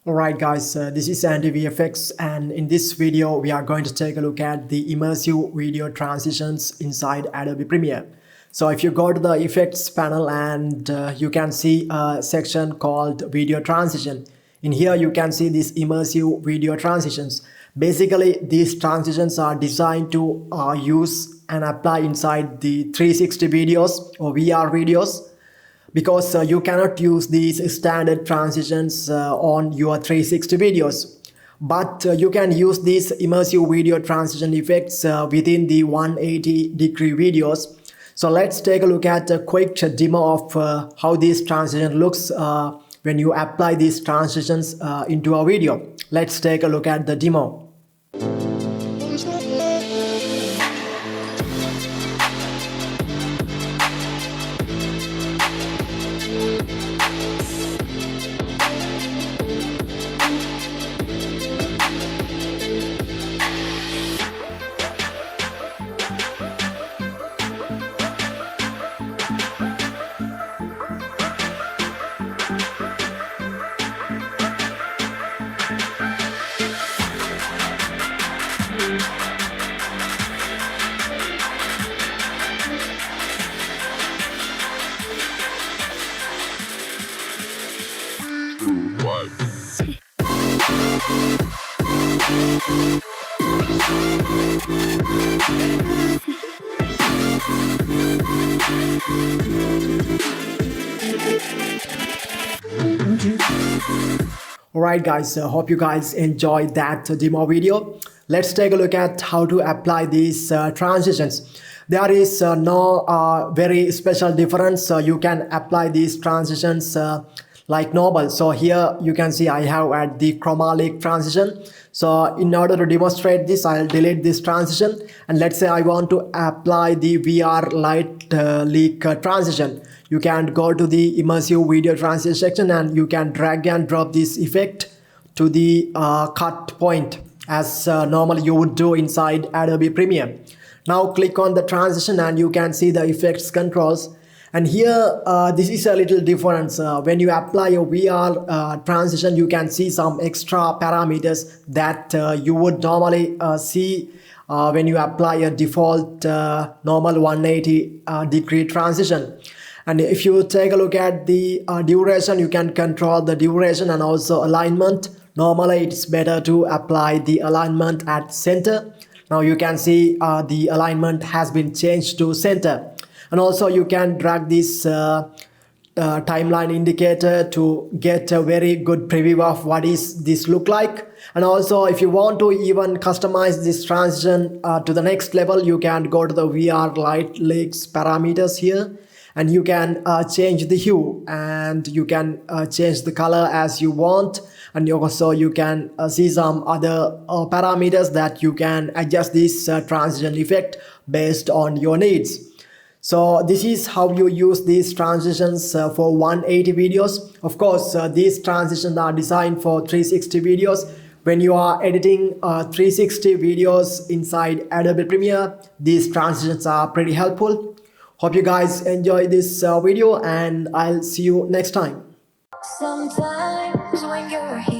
Alright guys, this is Andy VFX, and in this video we are going to take a look at the immersive video transitions inside Adobe Premiere. So if you go to the effects panel and you can see a section called video transition. In here you can see these immersive video transitions. Basically these transitions are designed to use and apply inside the 360 videos or VR videos, because you cannot use these standard transitions on your 360 videos, but you can use these immersive video transition effects within the 180-degree videos. So let's take a look at a quick demo of how this transition looks when you apply these transitions into a video. Let's take a look at the demo. Alright guys, hope you guys enjoyed that demo video. Let's take a look at how to apply these transitions. There is no very special difference. You can apply these transitions like normal. So here you can see I have at the chromatic transition. So in order to demonstrate this, I'll delete this transition, and let's say I want to apply the VR light leak transition. You can go to the immersive video transition section and you can drag and drop this effect to the cut point as normally you would do inside Adobe Premiere. Now click on the transition and you can see the effects controls. And here this is a little difference. When you apply a VR transition, you can see some extra parameters that you would normally see when you apply a default normal 180-degree transition. And if you take a look at the duration, you can control the duration and also alignment. Normally it's better to apply the alignment at center. Now you can see the alignment has been changed to center. And also you can drag this timeline indicator to get a very good preview of what is this look like. And also if you want to even customize this transition to the next level, you can go to the VR light leaks parameters here. And you can change the hue, and you can change the color as you want. And also you can see some other parameters that you can adjust this transition effect based on your needs. So this is how you use these transitions for 180 videos. Of course, these transitions are designed for 360 videos. When you are editing 360 videos inside Adobe Premiere, these transitions are pretty helpful. Hope you guys enjoy this video, and I'll see you next time. Sometimes when you're here